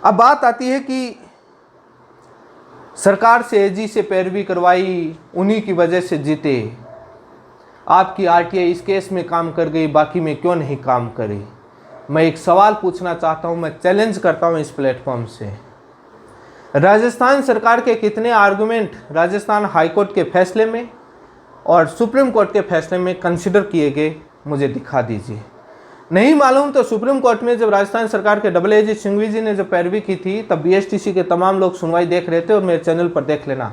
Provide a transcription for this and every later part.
अब बात आती है कि सरकार से एजी से पैरवी करवाई, उन्हीं की वजह से जीते। आपकी आरटीआई इस केस में काम कर गई, बाकी में क्यों नहीं काम करी? मैं एक सवाल पूछना चाहता हूं, मैं चैलेंज करता हूं इस प्लेटफॉर्म से। राजस्थान सरकार के कितने आर्गुमेंट राजस्थान हाईकोर्ट के फैसले में और सुप्रीम कोर्ट के फैसले में कंसिडर किए गए, मुझे दिखा दीजिए। नहीं मालूम तो सुप्रीम कोर्ट में जब राजस्थान सरकार के डबल एजी सिंघवी जी ने जब पैरवी की थी, तब बीएसटीसी के तमाम लोग सुनवाई देख रहे थे, और मेरे चैनल पर देख लेना,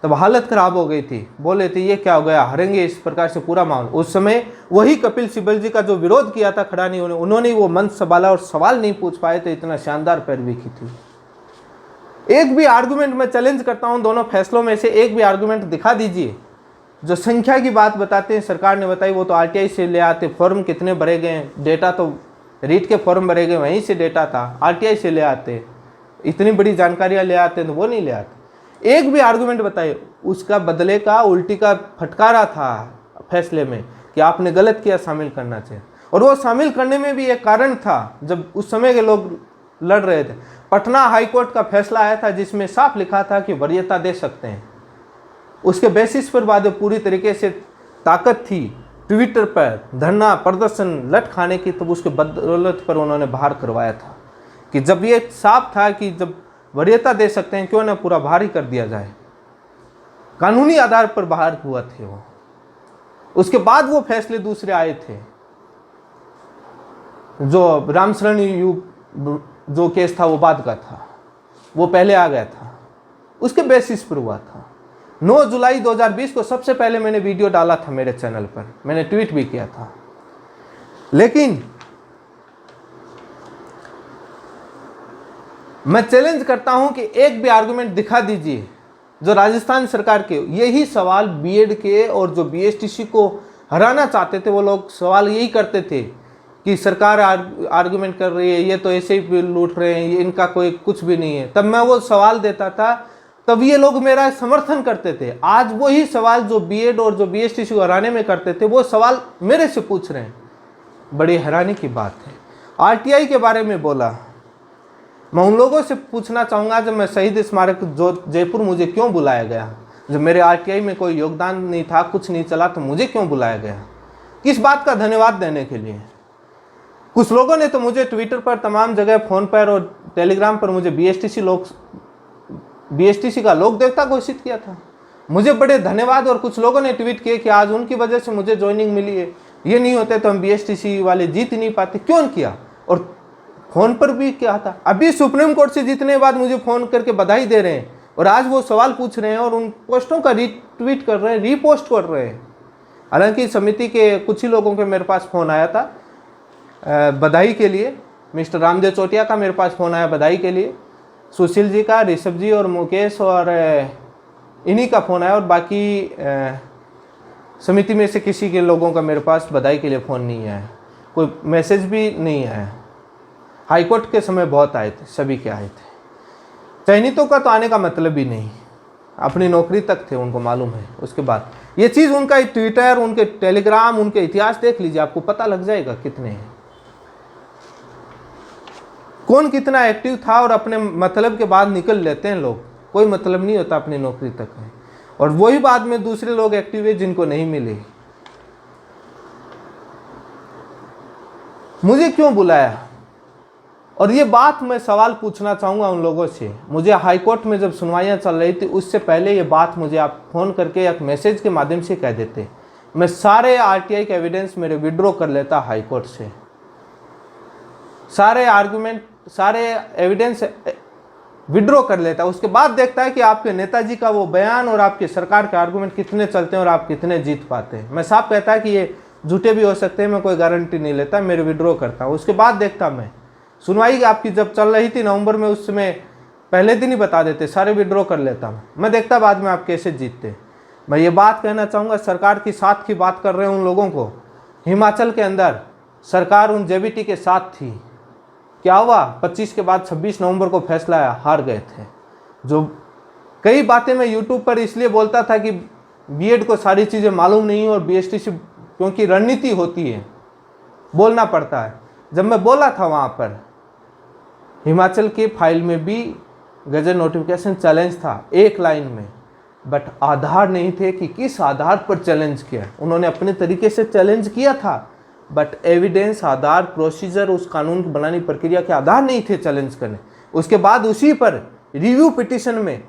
तब हालत खराब हो गई थी। बोले थे ये क्या हो गया, हारेंगे इस प्रकार से पूरा मामला। उस समय वही कपिल सिब्बल जी का जो विरोध किया था खड़ा नहीं होने, उन्होंने वो मंच संभाला और सवाल नहीं पूछ पाए थे, इतना शानदार पैरवी की थी। एक भी आर्गुमेंट मैं चैलेंज करता हूं, दोनों फैसलों में से एक भी आर्गुमेंट दिखा दीजिए। जो संख्या की बात बताते हैं, सरकार ने बताई, वो तो आरटीआई से ले आते। फॉर्म कितने भरे गए, डेटा तो रीट के फॉर्म भरे गए, वहीं से डेटा था, आरटीआई से ले आते। इतनी बड़ी जानकारियां ले आते तो वो नहीं ले आते। एक भी आर्गुमेंट बताइए। उसका बदले का उल्टी का फटकारा था फैसले में कि आपने गलत किया, शामिल करना चाहिए। और वो शामिल करने में भी एक कारण था, जब उस समय के लोग लड़ रहे थे। पटना हाईकोर्ट का फैसला आया था जिसमें साफ लिखा था कि वरीयता दे सकते हैं। उसके बेसिस पर बाद पूरी तरीके से ताकत थी ट्विटर पर धरना प्रदर्शन लट खाने की, तब उसके बदौलत पर उन्होंने बाहर करवाया था कि जब ये साफ था कि जब वरीयता दे सकते हैं, क्यों ना पूरा बाहर ही कर दिया जाए। कानूनी आधार पर बाहर हुआ थे वो। उसके बाद वो फैसले दूसरे आए थे। जो रामशरण जो केस था वो बाद का था, वो पहले आ गया था, उसके बेसिस पर हुआ था। 9 जुलाई 2020 को सबसे पहले मैंने वीडियो डाला था मेरे चैनल पर, मैंने ट्वीट भी किया था। लेकिन मैं चैलेंज करता हूं कि एक भी आर्गुमेंट दिखा दीजिए जो राजस्थान सरकार के, यही सवाल बीएड के और जो बीएसटीसी को हराना चाहते थे वो लोग सवाल यही करते थे कि सरकार आर्गुमेंट कर रही है, ये तो ऐसे ही लूट रहे हैं, इनका कोई कुछ भी नहीं है। तब मैं वो सवाल देता था, तब ये लोग मेरा समर्थन करते थे। आज वही सवाल जो बीएड और जो बीएसटीसी को हराने में करते थे, वो सवाल मेरे से पूछ रहे हैं। बड़ी हैरानी की बात है। आरटीआई के बारे में बोला, मैं उन लोगों से पूछना चाहूँगा जब मैं शहीद स्मारक जो जयपुर मुझे क्यों बुलाया गया, जब मेरे आरटीआई में कोई योगदान नहीं था, कुछ नहीं चला, तो मुझे क्यों बुलाया गया? किस बात का धन्यवाद देने के लिए? कुछ लोगों ने तो मुझे ट्विटर पर तमाम जगह, फ़ोन पर और टेलीग्राम पर मुझे बीएसटीसी का लोक देवता घोषित किया था। मुझे बड़े धन्यवाद, और कुछ लोगों ने ट्वीट किए कि आज उनकी वजह से मुझे ज्वाइनिंग मिली है, ये नहीं होते तो हम बीएसटीसी वाले जीत नहीं पाते। क्यों किया? और फ़ोन पर भी क्या था। अभी सुप्रीम कोर्ट से जीतने के बाद मुझे फ़ोन करके बधाई दे रहे हैं, और आज वो सवाल पूछ रहे हैं और उन पोस्टों का रीट्वीट कर रहे हैं, रीपोस्ट कर रहे हैं। हालांकि समिति के कुछ ही लोगों के मेरे पास फ़ोन आया था बधाई के लिए। मिस्टर रामदेव चोटिया का मेरे पास फ़ोन आया बधाई के लिए, सुशील जी का, ऋषभ जी और मुकेश और इन्हीं का फ़ोन आया, और बाकी समिति में से किसी के लोगों का मेरे पास बधाई के लिए फ़ोन नहीं आया, कोई मैसेज भी नहीं आया। हाईकोर्ट के समय बहुत आए थे, सभी के आए थे। चयनितों का तो आने का मतलब ही नहीं, अपनी नौकरी तक थे, उनको मालूम है। उसके बाद ये चीज़ उनका ट्विटर, उनके टेलीग्राम, उनके इतिहास देख लीजिए, आपको पता लग जाएगा कितने हैं, कौन कितना एक्टिव था। और अपने मतलब के बाद निकल लेते हैं लोग, कोई मतलब नहीं होता अपनी नौकरी तक है। और वही बाद में दूसरे लोग एक्टिव है जिनको नहीं मिले। मुझे क्यों बुलाया? और ये बात मैं सवाल पूछना चाहूँगा उन लोगों से। मुझे हाईकोर्ट में जब सुनवाइयाँ चल रही थी, उससे पहले ये बात मुझे आप फ़ोन करके या मैसेज के माध्यम से कह देते, मैं सारे आरटीआई के एविडेंस मेरे विड्रॉ कर लेता हाईकोर्ट से, सारे आर्गुमेंट, सारे एविडेंस विड्रॉ कर लेता। उसके बाद देखता है कि आपके नेताजी का वो बयान और आपके सरकार के आर्गुमेंट कितने चलते हैं और आप कितने जीत पाते हैं। मैं साफ कहता है कि ये झूठे भी हो सकते हैं, मैं कोई गारंटी नहीं लेता, मेरे विड्रॉ करता हूँ। उसके बाद देखता मैं सुनवाई आपकी जब चल रही थी नवंबर में, उस समय पहले दिन ही बता देते, सारे विड्रॉ कर लेता हूँ मैं, देखता बाद में आप कैसे जीतते। मैं ये बात कहना चाहूँगा, सरकार की साथ की बात कर रहे हैं उन लोगों को। हिमाचल के अंदर सरकार उन जेबीटी के साथ थी, क्या हुआ? 25 के बाद 26 नवंबर को फैसला आया, हार गए थे। जो कई बातें मैं यूट्यूब पर इसलिए बोलता था कि बीएड को सारी चीज़ें मालूम नहीं और बीएसटीसी, क्योंकि रणनीति होती है, बोलना पड़ता है। जब मैं बोला था वहाँ पर हिमाचल के फाइल में भी गजट नोटिफिकेशन चैलेंज था एक लाइन में, बट आधार नहीं थे कि किस आधार पर चैलेंज किया। उन्होंने अपने तरीके से चैलेंज किया था, बट एविडेंस, आधार, प्रोसीजर, उस कानून की बनानी प्रक्रिया के आधार नहीं थे चैलेंज करने। उसके बाद उसी पर रिव्यू पिटीशन में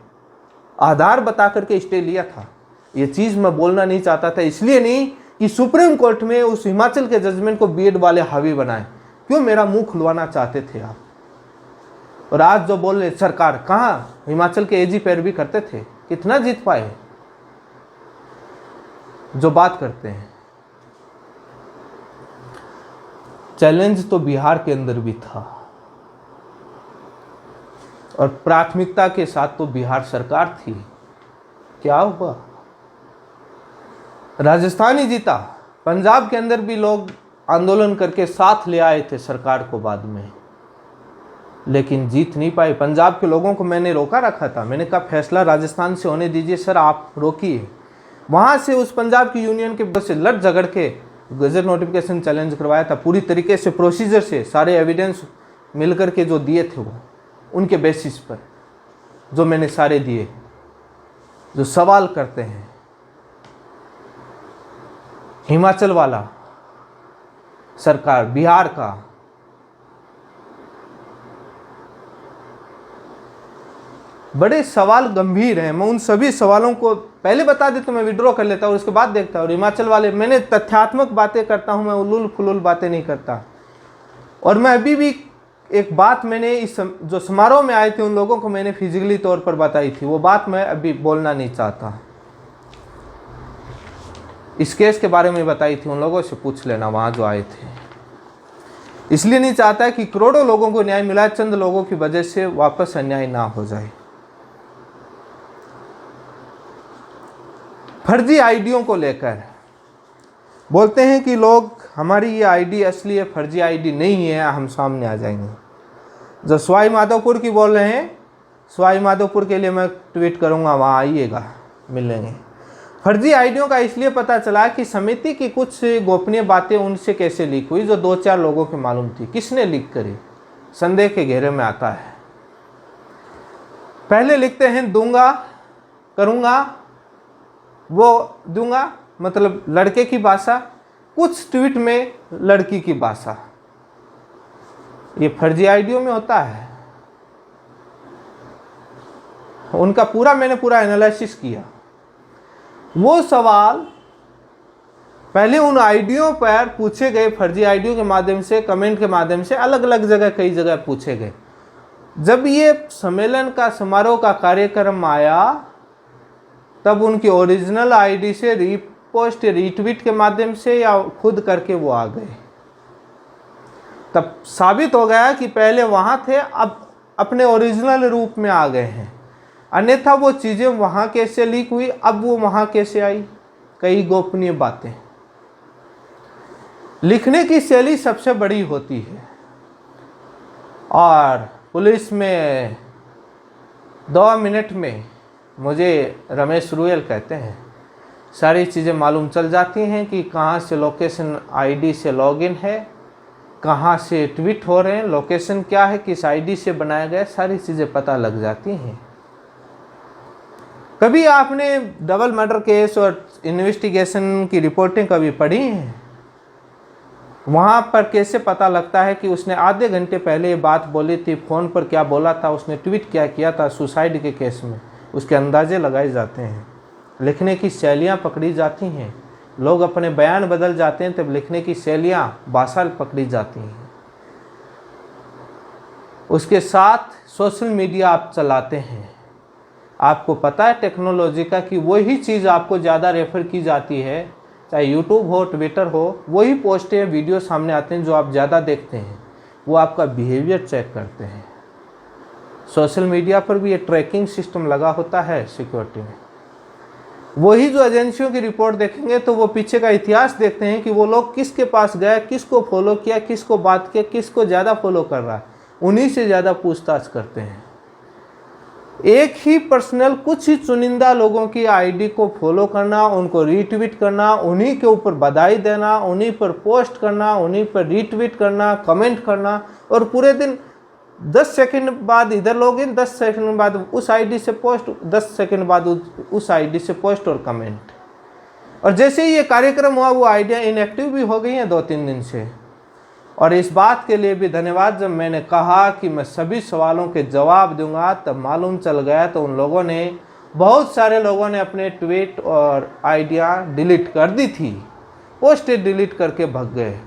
आधार बता करके स्टे लिया था। ये चीज़ मैं बोलना नहीं चाहता था, इसलिए नहीं कि सुप्रीम कोर्ट में उस हिमाचल के जजमेंट को बीएड वाले हावी बनाए। क्यों मेरा मुंह खुलवाना चाहते थे आप? और आज जो बोल रहे सरकार, कहाँ हिमाचल के एजी पैरवी करते थे? कितना जीत पाए? जो बात करते हैं, चैलेंज तो बिहार के अंदर भी था और प्राथमिकता के साथ तो बिहार सरकार थी। क्या हुआ? राजस्थान ही जीता, पंजाब के अंदर भी लोग आंदोलन करके साथ ले आए थे सरकार को बाद में, लेकिन जीत नहीं पाए। पंजाब के लोगों को मैंने रोका रखा था, मैंने कहा फैसला राजस्थान से होने दीजिए सर, आप रोकिए। वहाँ से उस पंजाब की यूनियन के बस से लड़ झगड़ के गजट नोटिफिकेशन चैलेंज करवाया था, पूरी तरीके से प्रोसीजर से सारे एविडेंस मिलकर के जो दिए थे वो उनके बेसिस पर जो मैंने सारे दिए। जो सवाल करते हैं हिमाचल वाला सरकार, बिहार का, बड़े सवाल गंभीर हैं। मैं उन सभी सवालों को पहले बता देता, मैं विड्रॉ कर लेता और उसके बाद देखता। और हिमाचल वाले, मैंने तथ्यात्मक बातें करता हूं, मैं उलूल फुलूल बातें नहीं करता। और मैं अभी भी एक बात मैंने इस जो समारोह में आए थे उन लोगों को मैंने फिजिकली तौर पर बताई थी, वो बात मैं अभी बोलना नहीं चाहता। इस केस के बारे में बताई थी, उन लोगों से पूछ लेना वहां जो आए थे। इसलिए नहीं चाहता कि करोड़ों लोगों को न्याय मिला, चंद लोगों की वजह से वापस अन्याय ना हो जाए। फर्जी आईडियों को लेकर बोलते हैं कि लोग हमारी ये आईडी असली है, फर्जी आईडी नहीं है, हम सामने आ जाएंगे। जो सवाई माधोपुर की बोल रहे हैं, सवाई माधोपुर के लिए मैं ट्वीट करूंगा, वहाँ आइएगा, मिलेंगे। फर्जी आईडियों का इसलिए पता चला कि समिति की कुछ गोपनीय बातें उनसे कैसे लीक हुई, जो 2-4 लोगों की मालूम थी। किसने लीक करी? संदेह के घेरे में आता है। पहले लिखते हैं दूंगा, करूंगा, वो दूंगा, मतलब लड़के की भाषा, कुछ ट्वीट में लड़की की भाषा। ये फर्जी आईडियों में होता है। उनका मैंने पूरा एनालिसिस किया। वो सवाल पहले उन आईडियों पर पूछे गए, फर्जी आईडियों के माध्यम से, कमेंट के माध्यम से, अलग अलग जगह, कई जगह पूछे गए। जब ये सम्मेलन का, समारोह का कार्यक्रम आया, तब उनकी ओरिजिनल आईडी से रीपोस्ट, रीट्वीट के माध्यम से या खुद करके वो आ गए। तब साबित हो गया कि पहले वहाँ थे, अब अपने ओरिजिनल रूप में आ गए हैं। अन्यथा वो चीज़ें वहाँ कैसे लीक हुई, अब वो वहाँ कैसे आई? कई गोपनीय बातें। लिखने की शैली सबसे बड़ी होती है, और पुलिस में 2 मिनट में, मुझे रमेश रुयल कहते हैं, सारी चीज़ें मालूम चल जाती हैं कि कहाँ से लोकेशन आईडी से लॉगिन है, कहाँ से ट्वीट हो रहे हैं, लोकेशन क्या है, किस आईडी से बनाया गया, सारी चीज़ें पता लग जाती हैं। कभी आपने डबल मर्डर केस और इन्वेस्टिगेशन की रिपोर्टिंग कभी पढ़ी है? वहाँ पर कैसे पता लगता है कि उसने आधे घंटे पहले ये बात बोली थी, फ़ोन पर क्या बोला था, उसने ट्वीट क्या किया था सुसाइड के केस में, उसके अंदाजे लगाए जाते हैं। लिखने की शैलियाँ पकड़ी जाती हैं, लोग अपने बयान बदल जाते हैं, तब लिखने की शैलियाँ, भाषा पकड़ी जाती हैं। उसके साथ सोशल मीडिया आप चलाते हैं, आपको पता है टेक्नोलॉजी का कि वही चीज़ आपको ज़्यादा रेफर की जाती है, चाहे यूट्यूब हो, ट्विटर हो, वही पोस्टें, वीडियो सामने आते हैं जो आप ज़्यादा देखते हैं। वो आपका बिहेवियर चेक करते हैं। सोशल मीडिया पर भी ये ट्रैकिंग सिस्टम लगा होता है सिक्योरिटी में। वही जो एजेंसियों की रिपोर्ट देखेंगे तो वो पीछे का इतिहास देखते हैं कि वो लोग किसके पास गए, किसको फॉलो किया, किसको बात किया, किसको ज़्यादा फॉलो कर रहा है, उन्हीं से ज़्यादा पूछताछ करते हैं। एक ही पर्सनल, कुछ ही चुनिंदा लोगों की आईडी को फॉलो करना, उनको रीट्वीट करना, उन्हीं के ऊपर बधाई देना, उन्हीं पर पोस्ट करना, उन्हीं पर रीट्वीट करना, कमेंट करना, और पूरे दिन 10 सेकंड बाद इधर लॉगिन, 10 सेकंड बाद उस आईडी से पोस्ट, 10 सेकंड बाद उस आईडी से पोस्ट और कमेंट। और जैसे ही ये कार्यक्रम हुआ वो आइडिया इनएक्टिव भी हो गई हैं 2-3 दिन से। और इस बात के लिए भी धन्यवाद, जब मैंने कहा कि मैं सभी सवालों के जवाब दूंगा तब मालूम चल गया, तो उन लोगों ने, बहुत सारे लोगों ने अपने ट्वीट और आइडिया डिलीट कर दी थी, पोस्ट डिलीट करके भाग गए।